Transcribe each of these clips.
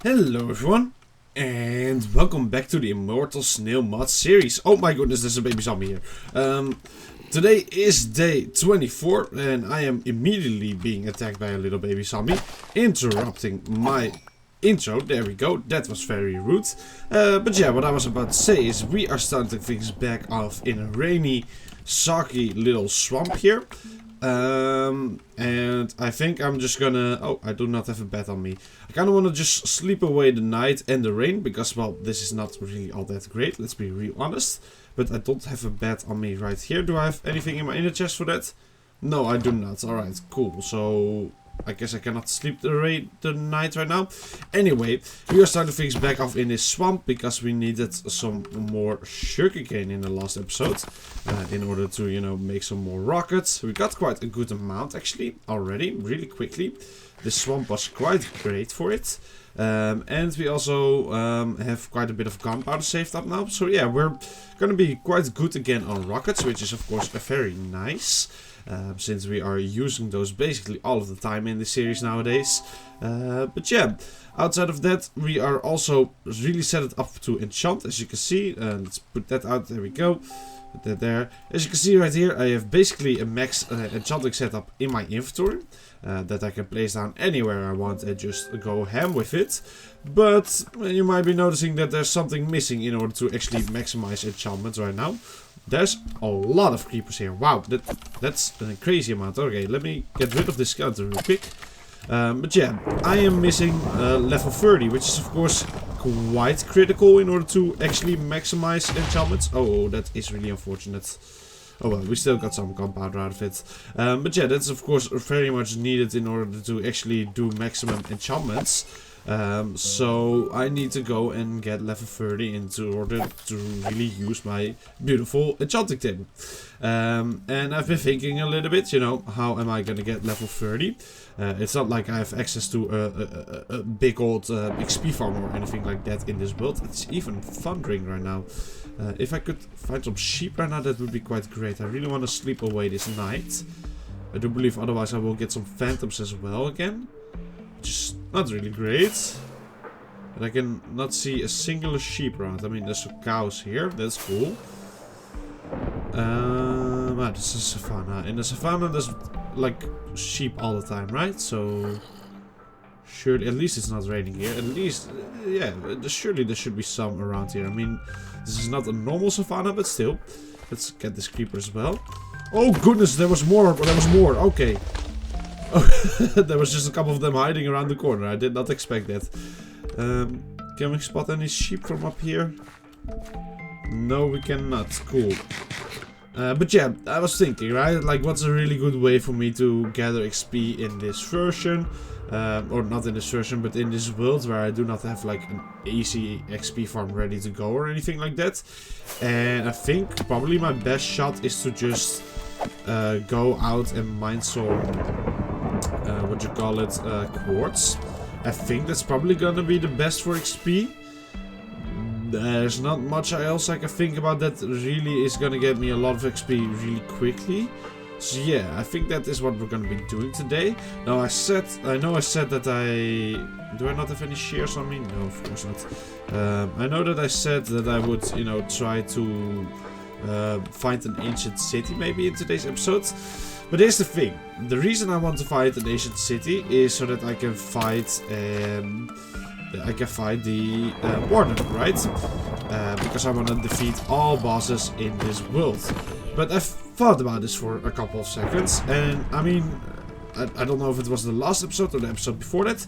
Hello everyone, and welcome back to the Immortal Snail mod series. Oh my goodness, there's a baby zombie here. Today is day 24, and I am immediately being attacked by a little baby zombie, interrupting my intro. There we go, that was very rude. But yeah, what I was about to say is we are starting things back off in a rainy, soggy little swamp here. And I think I'm just gonna... Oh, I do not have a bed on me. I kinda wanna just sleep away the night and the rain, because, well, this is not really all that great, let's be real honest. But I don't have a bed on me right here. Do I have anything in my inner chest for that? No, I do not. Alright, cool. So... I guess I cannot sleep the night right now. Anyway, we are starting things back off in this swamp because we needed some more sugarcane in the last episode. In order to, you know, make some more rockets. We got quite a good amount actually already, really quickly. This swamp was quite great for it. And we also have quite a bit of gunpowder saved up now. So yeah, we're gonna be quite good again on rockets, which is of course very nice. Since we are using those basically all of the time in the series nowadays. But yeah, outside of that, we are also really set it up to enchant, as you can see. Let's put that out, there we go. Put that there. As you can see right here, I have basically a max enchanting setup in my inventory. That I can place down anywhere I want and just go ham with it. But you might be noticing that there's something missing in order to actually maximize enchantments right now. There's a lot of creepers here. Wow, that's a crazy amount. Okay, let me get rid of this skeleton real quick. But yeah, I am missing level 30, which is of course quite critical in order to actually maximize enchantments. Oh, that is really unfortunate. Oh well, we still got some gunpowder out of it. But yeah, that's of course very much needed in order to actually do maximum enchantments. So I need to go and get level 30 in order to really use my beautiful enchanting table. And I've been thinking a little bit, you know, how am I gonna get level 30? It's not like I have access to a big old XP farm or anything like that in this world. It's even thundering right now. If I could find some sheep right now, that would be quite great. I really want to sleep away this night. I do believe otherwise I will get some phantoms as well again. Which is not really great. But I can not see a singular sheep around. I mean, there's some cows here. That's cool. This is savannah. In the savannah, there's like sheep all the time, right? So surely, at least it's not raining here. At least, yeah, surely there should be some around here. I mean, this is not a normal savannah, but still. Let's get this creeper as well. Oh goodness, there was more. There was more. Okay. There was just a couple of them hiding around the corner. I did not expect that. Can we spot any sheep from up here? No, we cannot. Cool. But yeah, I was thinking, right? Like, what's a really good way for me to gather XP in this version? Or not in this version, but in this world where I do not have like an easy XP farm ready to go or anything like that. And I think probably my best shot is to just go out and mine some, quartz. I think that's probably gonna be the best for XP. There's not much else I can think about that really is gonna get me a lot of XP really quickly. So yeah, I think that is what we're gonna be doing today. Now I know I said that do I not have any shears on me? No, of course not. I know that I said that I would, you know, try to find an ancient city maybe in today's episode. But here's the thing. The reason I want to fight an ancient city is so that I can fight the warden, right? Because I want to defeat all bosses in this world. But I've thought about this for a couple of seconds, and I mean, I don't know if it was the last episode or the episode before that,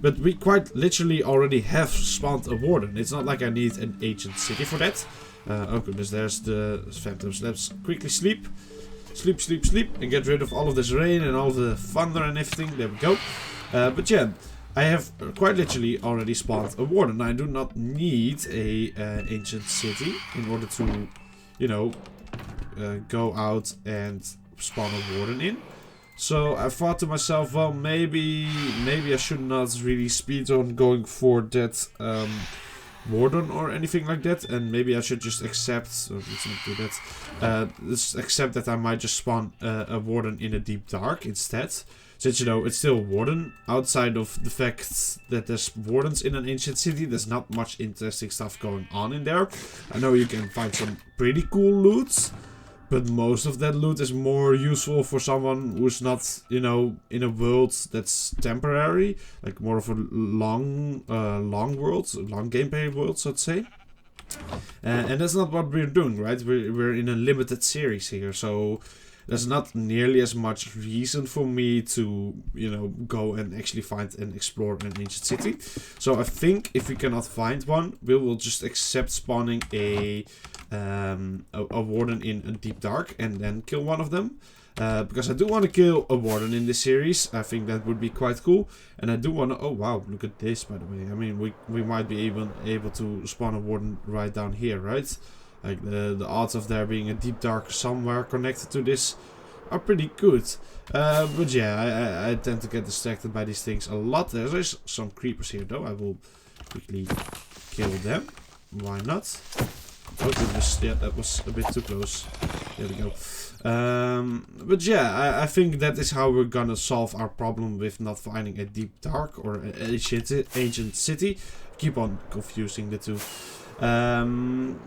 but we quite literally already have spawned a warden. It's not like I need an ancient city for that. Oh goodness, there's the phantoms. Let's quickly sleep. Sleep, sleep, sleep, and get rid of all of this rain and all the thunder and everything. There we go. But yeah, I have quite literally already spawned a warden. I do not need a ancient city in order to, you know, go out and spawn a warden in. So I thought to myself, well, maybe I should not really speedrun going for that warden or anything like that, and maybe I should just accept. So let's not do that. Let's accept that I might just spawn a warden in a deep dark instead. Since, you know, it's still a warden. Outside of the fact that there's wardens in an ancient city, there's not much interesting stuff going on in there. I know you can find some pretty cool loot, but most of that loot is more useful for someone who's not, you know, in a world that's temporary. Like more of a long world, long gameplay world, so to say. And that's not what we're doing, right? We're in a limited series here, so there's not nearly as much reason for me to, you know, go and actually find and explore an ancient city. So I think if we cannot find one, we will just accept spawning a warden in a deep dark and then kill one of them. Because I do want to kill a warden in this series. I think that would be quite cool. And I do want to... Oh, wow. Look at this, by the way. I mean, we might be even able to spawn a warden right down here, right? Like, the odds of there being a deep dark somewhere connected to this are pretty good. But yeah, I tend to get distracted by these things a lot. There's some creepers here, though. I will quickly kill them. Why not? Oh, goodness. Yeah, that was a bit too close. There we go. But yeah, I think that is how we're gonna solve our problem with not finding a deep dark or an ancient city. Keep on confusing the two. And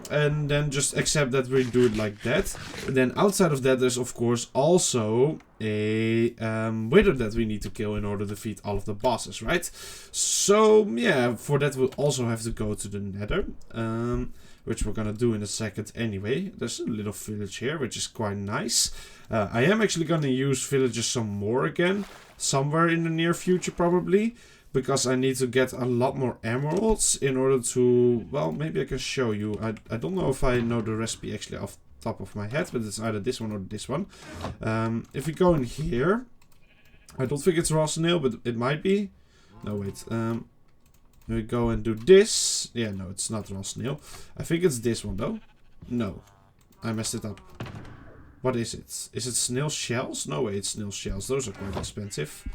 then just accept that we do it like that. And then outside of that, there's of course also a wither that we need to kill in order to defeat all of the bosses, right? So yeah, for that we'll also have to go to the nether. Which we're gonna do in a second anyway. There's a little village here, which is quite nice. I am actually gonna use villages some more again. Somewhere in the near future probably. Because I need to get a lot more emeralds in order to... Well, maybe I can show you. I don't know if I know the recipe actually off the top of my head. But it's either this one or this one. If we go in here... I don't think it's raw snail, but it might be. No, wait. We go and do this. Yeah, no, it's not raw snail. I think it's this one, though. No. I messed it up. What is it? Is it snail shells? No way, it's snail shells. Those are quite expensive.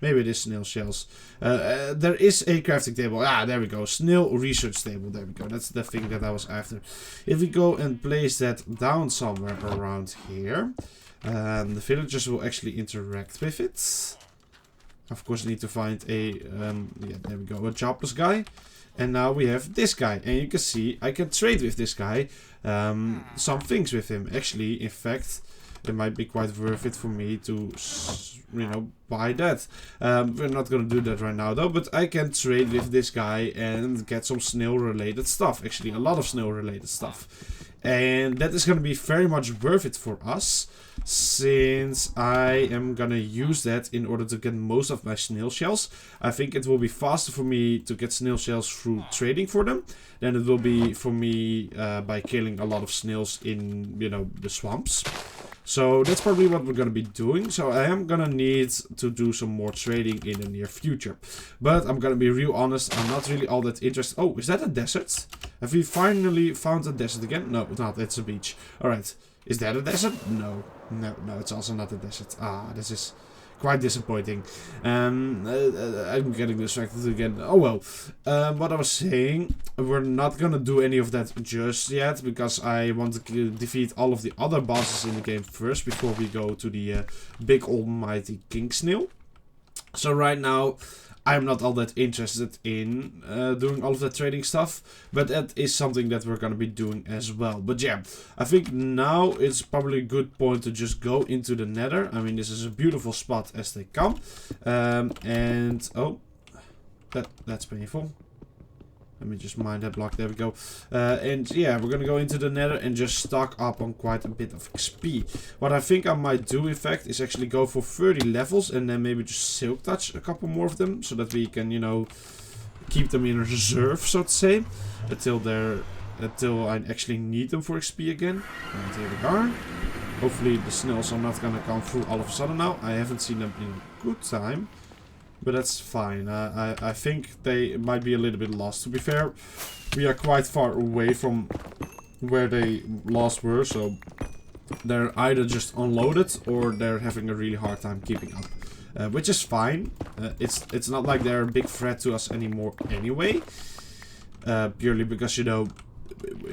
Maybe it is snail shells. There is a crafting table. Ah, there we go. Snail research table. There we go. That's the thing that I was after. If we go and place that down somewhere around here, the villagers will actually interact with it. Of course, I need to find a, yeah, there we go, a jobless guy. And now we have this guy. And you can see I can trade with this guy some things with him. Actually, in fact, it might be quite worth it for me to, you know, buy that. We're not going to do that right now, though. But I can trade with this guy and get some snail-related stuff. Actually, a lot of snail-related stuff. And that is going to be very much worth it for us, since I am going to use that in order to get most of my snail shells. I think it will be faster for me to get snail shells through trading for them than it will be for me by killing a lot of snails in, you know, the swamps. So that's probably what we're going to be doing. So I am going to need to do some more trading in the near future. But I'm going to be real honest, I'm not really all that interested. Oh, is that a desert? Have we finally found a desert again? No, it's not. It's a beach. Alright. Is that a desert? No. No, it's also not a desert. Ah, this is quite disappointing. I'm getting distracted again. Oh well. What I was saying, we're not gonna do any of that just yet, because I want to defeat all of the other bosses in the game first before we go to the big almighty King Snail. So right now, I'm not all that interested in doing all of that trading stuff, but that is something that we're going to be doing as well. But yeah, I think now it's probably a good point to just go into the nether. I mean, this is a beautiful spot as they come. And, oh, that's painful. Let me just mine that block. There we go. And yeah, we're going to go into the nether and just stock up on quite a bit of XP. What I think I might do, in fact, is actually go for 30 levels and then maybe just silk touch a couple more of them, so that we can, you know, keep them in reserve, so to say, until I actually need them for XP again. And here we are. Hopefully the snails are not going to come through all of a sudden now. I haven't seen them in a good time. But that's fine. I think they might be a little bit lost. To be fair, we are quite far away from where they last were. So they're either just unloaded or they're having a really hard time keeping up. Which is fine. It's not like they're a big threat to us anymore anyway. Purely because, you know,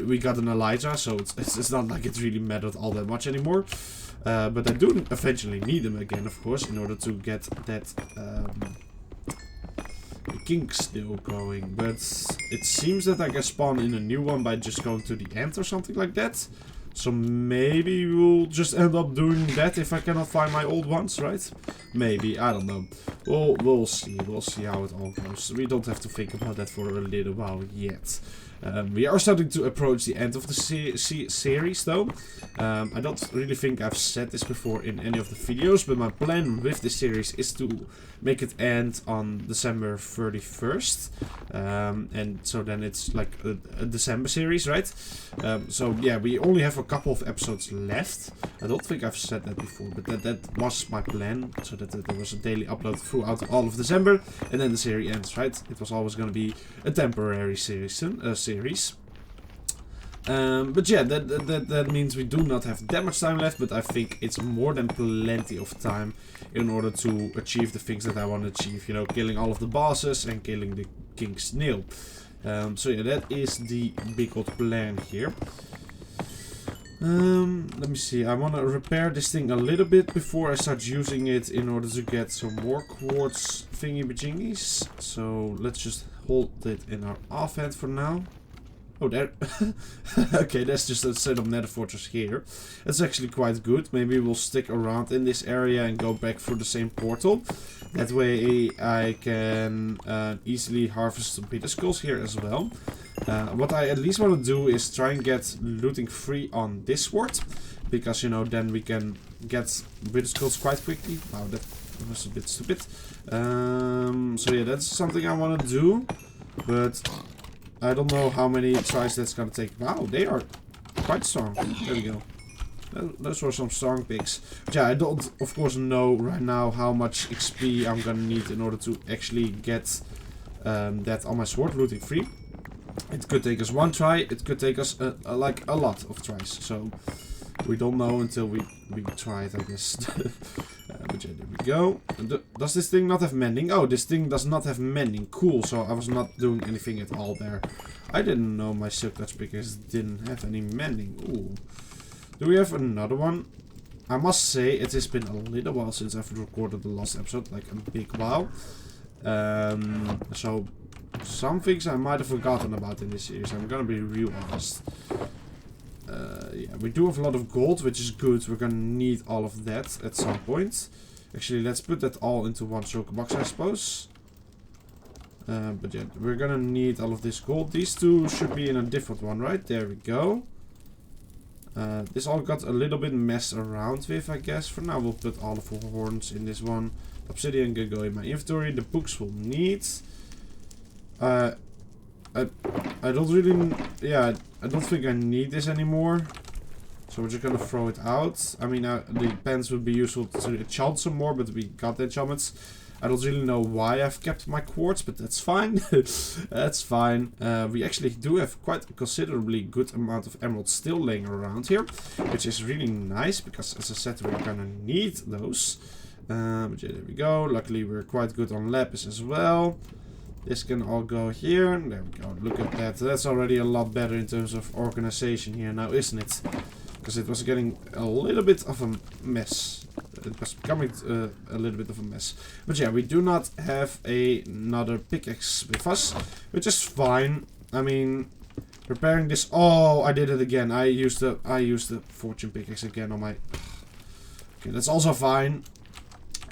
we got an Elijah. So it's not like it really mattered all that much anymore. But I do eventually need them again, of course, in order to get that King Snail going. But it seems that I can spawn in a new one by just going to the end or something like that. So maybe we'll just end up doing that if I cannot find my old ones, right? Maybe, I don't know. We'll see. We'll see how it all goes. We don't have to think about that for a little while yet. We are starting to approach the end of the series though. I don't really think I've said this before in any of the videos, but my plan with this series is to make it end on December 31st. And so then it's like a December series, right? So yeah, we only have a couple of episodes left. I don't think I've said that before, but that was my plan. So that there was a daily upload throughout all of December, and then the series ends, right? It was always going to be a temporary series. But yeah, that means we do not have that much time left, but I think it's more than plenty of time in order to achieve the things that I want to achieve. You know, killing all of the bosses and killing the King Snail. So yeah, that is the big old plan here. Let me see. I want to repair this thing a little bit before I start using it in order to get some more quartz thingy-bajingies. So let's just hold it in our offhand for now. Oh, there. Okay, that's just a set of nether fortress here. That's actually quite good. Maybe we'll stick around in this area and go back through the same portal. That way I can easily harvest some Peter skulls here as well. What I at least want to do is try and get looting free on this sword. Because, you know, then we can get Peter skulls quite quickly. Wow, that was a bit stupid. So yeah, that's something I want to do. But I don't know how many tries that's gonna take. Wow, they are quite strong. There we go. Those were some strong picks. But yeah, I don't, of course, know right now how much XP I'm gonna need in order to actually get that on my sword looting free. It could take us one try. It could take us like a lot of tries. So we don't know until we try it, I guess. But yeah, there we go. Does this thing not have mending? Oh, this thing does not have mending. Cool, so I was not doing anything at all there. I didn't know my silk touch pickers didn't have any mending. Ooh. Do we have another one? I must say, it has been a little while since I've recorded the last episode. Like a big while. So some things I might have forgotten about in this series. I'm gonna be real honest. Yeah, we do have a lot of gold, which is good. We're gonna need all of that at some point. Actually, let's put that all into one shulker box, I suppose. But yeah, we're gonna need all of this gold. These two should be in a different one, right? There we go. This all got a little bit messed around with, I guess. For now, we'll put all of the horns in this one. Obsidian can go in my inventory. The books we'll need. I don't really, yeah, I don't think I need this anymore. So we're just gonna throw it out. I mean, the pens would be useful to enchant some more, but we got the enchantments. I don't really know why I've kept my quartz, but that's fine. That's fine. We actually do have quite a considerably good amount of emeralds still laying around here, which is really nice because, as I said, we're gonna need those. But yeah, there we go. Luckily, we're quite good on lapis as well. This can all go here. There we go. Look at that. That's already a lot better in terms of organization here now, isn't it? Because it was getting a little bit of a mess. It was becoming a little bit of a mess. But yeah, we do not have another pickaxe with us, which is fine. I mean, repairing this. Oh, I did it again. I used the fortune pickaxe again on my. Okay, that's also fine.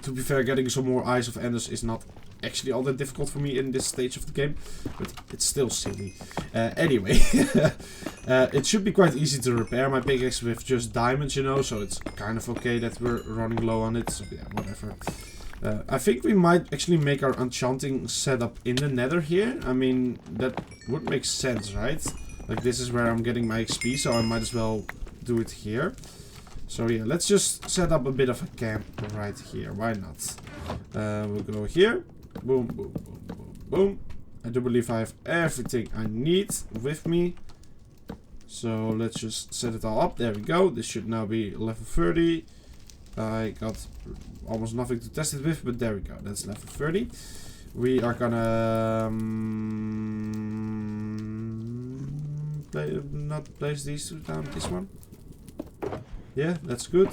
To be fair, getting some more Eyes of Enders is not actually all that difficult for me in this stage of the game, but it's still silly. Anyway, it should be quite easy to repair my pickaxe with just diamonds, you know, so it's kind of okay that we're running low on it, so yeah, whatever. I think we might actually make our enchanting setup in the nether here. I mean, that would make sense, right? Like, this is where I'm getting my XP, so I might as well do it here. So yeah, let's just set up a bit of a camp right here. Why not? We'll go here. Boom, boom, boom, boom, boom. I do believe I have everything I need with me. So let's just set it all up. There we go. This should now be level 30. I got almost nothing to test it with, but there we go. That's level 30. We are gonna not place these two down. This one. Yeah, that's good.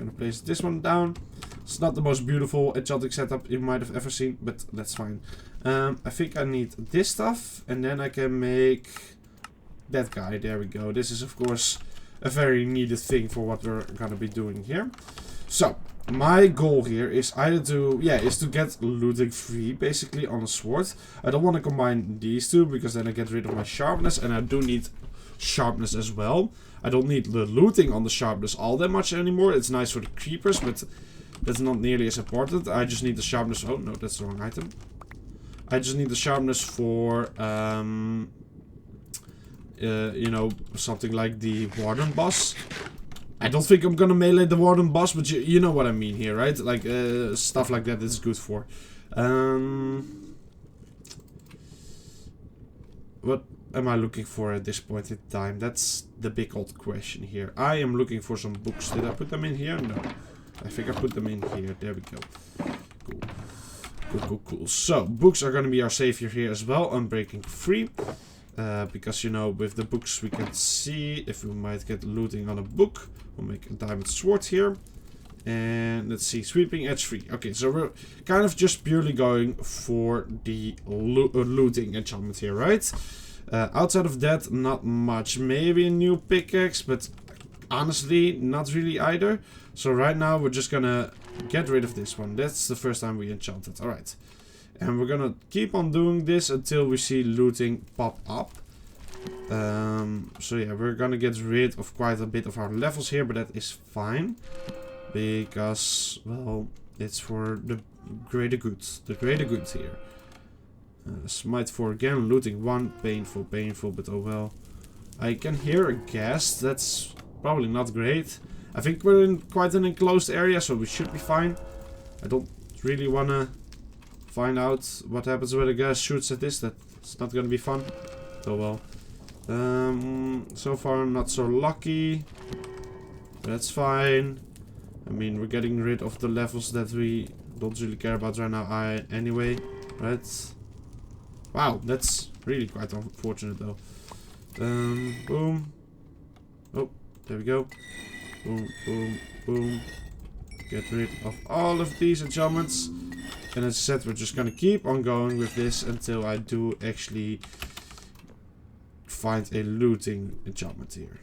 gonna place this one down. It's not the most beautiful enchanting setup you might have ever seen, but that's fine. I think I need this stuff, and then I can make that guy. There we go. This is, of course, a very needed thing for what we're gonna be doing here. So, my goal here is either to, is to get looting free, basically, on a sword. I don't want to combine these two, because then I get rid of my sharpness, and I do need sharpness as well. I don't need the looting on the sharpness all that much anymore. It's nice for the creepers, but that's not nearly as important. I just need the sharpness. Oh, no, that's the wrong item. I just need the sharpness for, you know, something like the warden boss. I don't think I'm gonna melee the warden boss, but you know what I mean here, right? Like, stuff like that is good for. What am I looking for at this point in time? That's the big old question here. I am looking for some books. Did I put them in here? No. I think I put them in here. There we go. Cool. Cool, cool, cool. So, books are gonna be our savior here as well. Unbreaking free. Because, you know, with the books we can see if we might get looting on a book. We'll make a diamond sword here. And let's see, sweeping edge free. Okay, so we're kind of just purely going for the looting enchantment here, right? Outside of that, not much. Maybe a new pickaxe, but honestly, not really either. So right now, we're just gonna get rid of this one. That's the first time we enchanted. Alright. And we're gonna keep on doing this until we see looting pop up. So yeah, we're gonna get rid of quite a bit of our levels here, but that is fine. Because, well, it's for the greater good. The greater good here. Smite 4 again, looting 1. Painful, painful, but oh well. I can hear a ghast. That's probably not great. I think we're in quite an enclosed area, so we should be fine. I don't really wanna find out what happens when a ghast shoots at this. That's not gonna be fun. Oh well. So far not so lucky. That's fine. I mean, we're getting rid of the levels that we don't really care about right now anyway. Right? Wow, that's really quite unfortunate though. Boom. Oh, there we go. Boom, boom, boom. Get rid of all of these enchantments. And as I said, we're just gonna keep on going with this until I do actually find a looting enchantment here.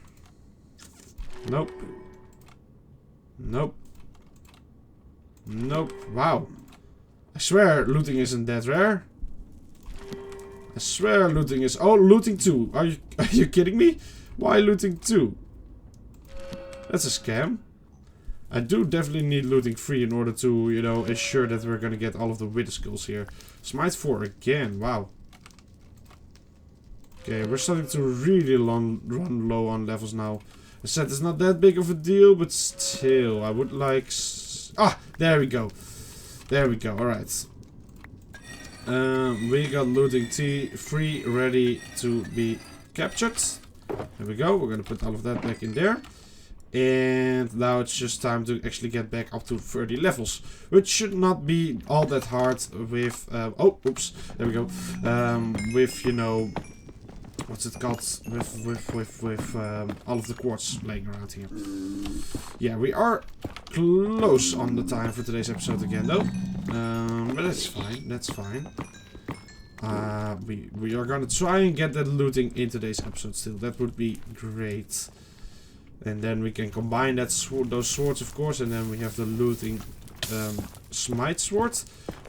Nope. Nope. Nope. Wow. I swear looting isn't that rare. I swear looting is... Oh, looting 2. Are you kidding me? Why looting 2? That's a scam. I do definitely need looting 3 in order to, you know, ensure that we're gonna get all of the wither skills here. Smite 4 again. Wow. Okay, we're starting to really run low on levels now. I said it's not that big of a deal, but still, I would like... Ah, there we go. There we go, alright. We got looting 3 ready to be captured. There we go, we're gonna put all of that back in there. And now it's just time to actually get back up to 30 levels. Which should not be all that hard with... oh, oops, there we go. With, you know... What's it called? With all of the quartz laying around here. Yeah, we are close on the time for today's episode again, though. But that's fine. That's fine. We are gonna try and get that looting in today's episode still. That would be great. And then we can combine that those swords, of course, and then we have the looting smite sword,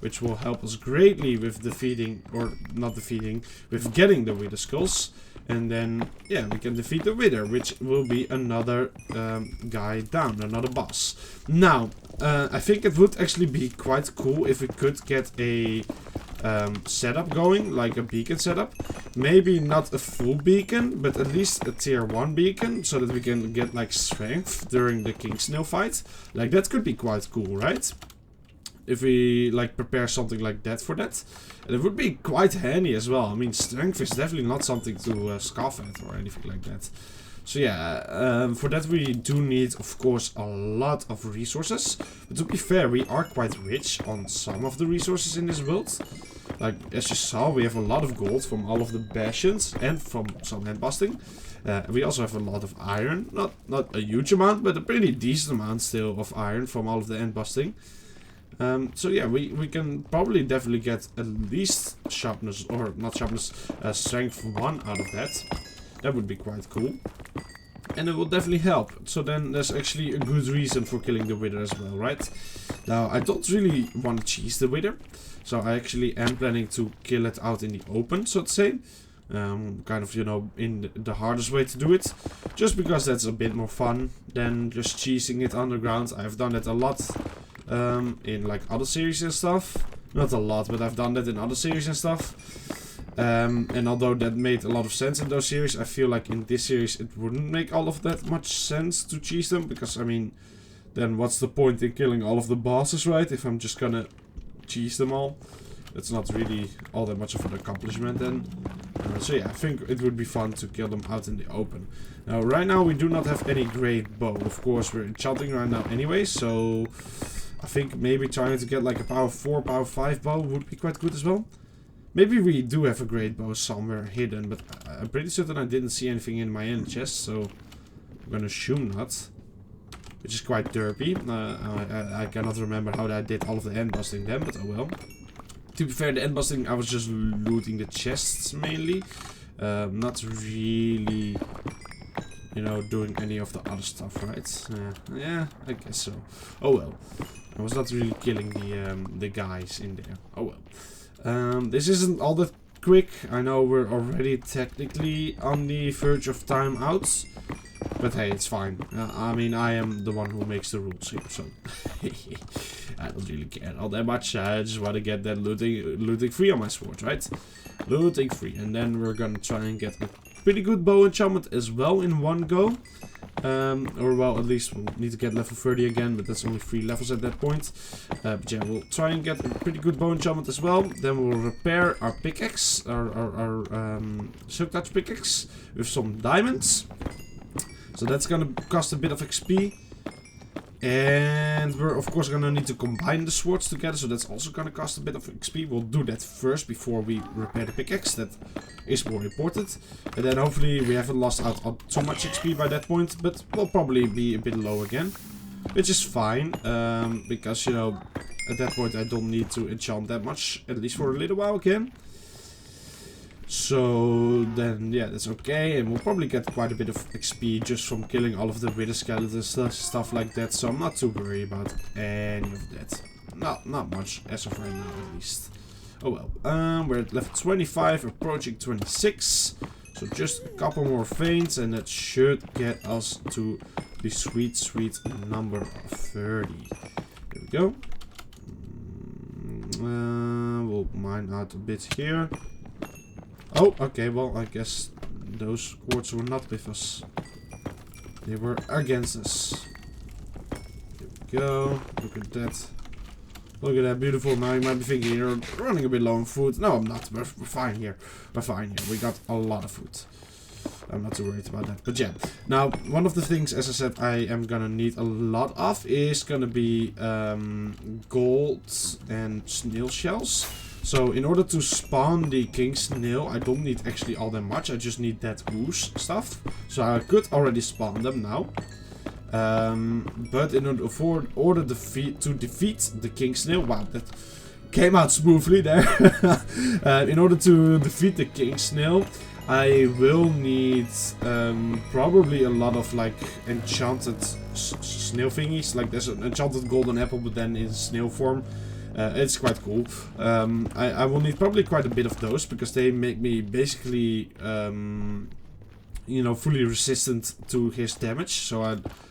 which will help us greatly with defeating, or not defeating, with getting the wither skulls. And then, yeah, we can defeat the wither, which will be another guy down, another boss. Now, I think it would actually be quite cool if we could get a setup going, like a beacon setup. Maybe not a full beacon, but at least a tier 1 beacon, so that we can get like strength during the King Snail fight. Like, that could be quite cool, right? If we like prepare something like that for that. And it would be quite handy as well. I mean, strength is definitely not something to scoff at or anything like that. So yeah, for that we do need, of course, a lot of resources. But to be fair, we are quite rich on some of the resources in this world. Like, as you saw, we have a lot of gold from all of the bastions and from some hand busting. We also have a lot of iron. Not a huge amount, but a pretty decent amount still of iron from all of the hand busting. So yeah, we can probably definitely get at least sharpness, or not sharpness, strength 1 out of that. That would be quite cool. And it will definitely help. So then there's actually a good reason for killing the wither as well, right? Now, I don't really want to cheese the wither. So I actually am planning to kill it out in the open, so to say. Kind of, you know, in the hardest way to do it. Just because that's a bit more fun than just cheesing it underground. I've done it a lot in like other series and stuff. Not a lot, but I've done that in other series and stuff. And although that made a lot of sense in those series, I feel like in this series it wouldn't make all of that much sense to cheese them. Because, I mean, then what's the point in killing all of the bosses, right? If I'm just gonna cheese them all. It's not really all that much of an accomplishment then. So yeah, I think it would be fun to kill them out in the open. Now, right now we do not have any great bow. Of course, we're enchanting right now anyway, so I think maybe trying to get like a power 4, power 5 bow would be quite good as well. Maybe we do have a great bow somewhere hidden, but I'm pretty certain I didn't see anything in my end chest, so I'm gonna assume not. Which is quite derpy. I cannot remember how I did all of the end busting then, but oh well. To be fair, the end busting, I was just looting the chests mainly. Not really, you know, doing any of the other stuff, right? Yeah, I guess so. Oh well. I was not really killing the guys in there. Oh well. This isn't all that quick. I know we're already technically on the verge of timeouts. But hey, it's fine. I mean, I am the one who makes the rules here, so I don't really care all that much. I just want to get that looting free on my sword, right? Looting free. And then we're gonna try and get a pretty good bow enchantment as well in one go. Or well, at least we'll need to get level 30 again, but that's only 3 levels at that point. But yeah, we'll try and get a pretty good bow enchantment as well. Then we'll repair our pickaxe, our Shoutout pickaxe with some diamonds. So that's gonna cost a bit of XP. And we're of course gonna need to combine the swords together, so that's also gonna cost a bit of XP. We'll do that first before we repair the pickaxe. That is more important. And then hopefully we haven't lost out on too much XP by that point, but we'll probably be a bit low again. Which is fine, because, you know, at that point I don't need to enchant that much, at least for a little while again. So then, yeah, that's okay, and we'll probably get quite a bit of XP just from killing all of the wither skeletons, stuff like that. So I'm not too worried about any of that. Not much as of right now, at least. Oh well. We're at level 25, approaching 26. So just a couple more veins, and that should get us to the sweet, sweet number of 30. There we go. We'll mine out a bit here. Oh, okay, well, I guess those quartz were not with us. They were against us. There we go. Look at that. Look at that, beautiful. Now you might be thinking, you're running a bit low on food. No, I'm not. We're fine here. We're fine here. We got a lot of food. I'm not too worried about that. But yeah. Now, one of the things, as I said, I am gonna need a lot of is gonna be gold and snail shells. So in order to spawn the King Snail, I don't need actually all that much. I just need that ooze stuff. So I could already spawn them now. But in order to defeat the King Snail, wow, that came out smoothly there. In order to defeat the King Snail, I will need probably a lot of like enchanted snail thingies. Like there's an enchanted golden apple, but then in snail form. It's quite cool. I will need probably quite a bit of those, because they make me basically, you know, fully resistant to his damage. So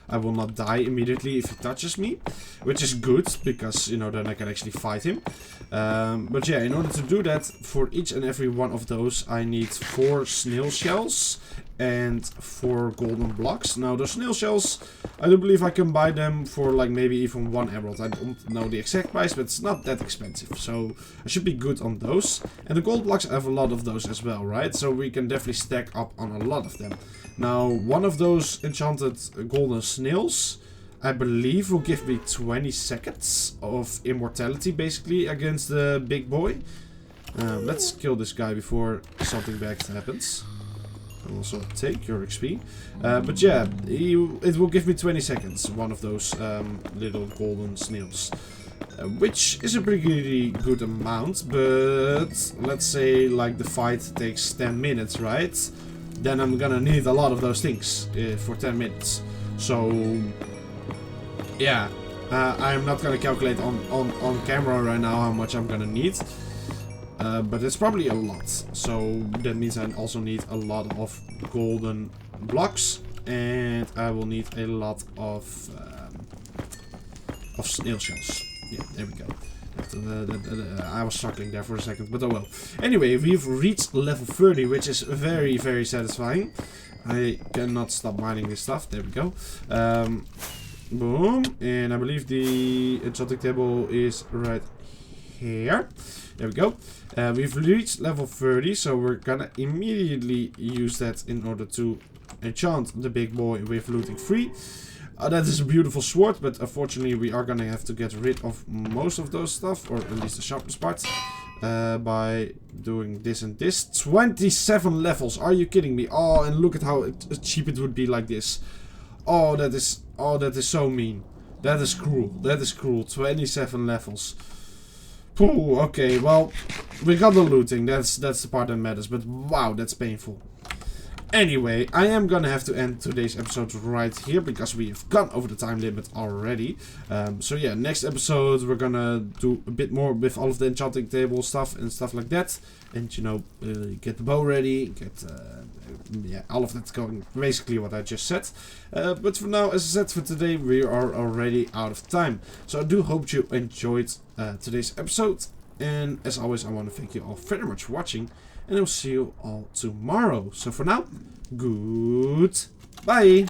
I will not die immediately if he touches me. Which is good, because, you know, then I can actually fight him. But yeah, in order to do that, for each and every one of those, I need 4 snail shells and 4 golden blocks. Now, the snail shells, I do believe I can buy them for like maybe even 1 emerald. I don't know the exact price, but it's not that expensive. So I should be good on those. And the gold blocks, I have a lot of those as well, right? So we can definitely stack up on a lot of them. Now, one of those enchanted golden snails, I believe, will give me 20 seconds of immortality, basically, against the big boy. Let's kill this guy before something bad happens. I'll also take your XP. But yeah, it will give me 20 seconds. One of those little golden snails. Which is a pretty good amount. But let's say like the fight takes 10 minutes, right? Then I'm gonna need a lot of those things for 10 minutes. So yeah, I'm not gonna calculate on camera right now how much I'm gonna need. But it's probably a lot. So that means I also need a lot of golden blocks. And I will need a lot of snail shells. Yeah, there we go. I was struggling there for a second, but oh well. Anyway, we've reached level 30, which is very, very satisfying. I cannot stop mining this stuff. There we go. Boom. And I believe the enchanting table is right here. There we go. We've reached level 30, so we're gonna immediately use that in order to enchant the big boy with looting free. That is a beautiful sword, but unfortunately we are gonna have to get rid of most of those stuff, or at least the sharpness parts, by doing this and this. 27 levels, are you kidding me? Oh, and look at how cheap it would be like this. Oh, that is so mean. That is cruel. That is cruel. 27 levels. Ooh, okay, well, we got the looting. That's the part that matters, but wow, that's painful. Anyway, I am gonna have to end today's episode right here because we have gone over the time limit already. So yeah, next episode we're gonna do a bit more with all of the enchanting table stuff and stuff like that. And you know, get the bow ready, get yeah, all of that going, basically what I just said. But for now, as I said, for today we are already out of time. So I do hope you enjoyed today's episode. And as always, I want to thank you all very much for watching. And I'll see you all tomorrow. So for now, goodbye.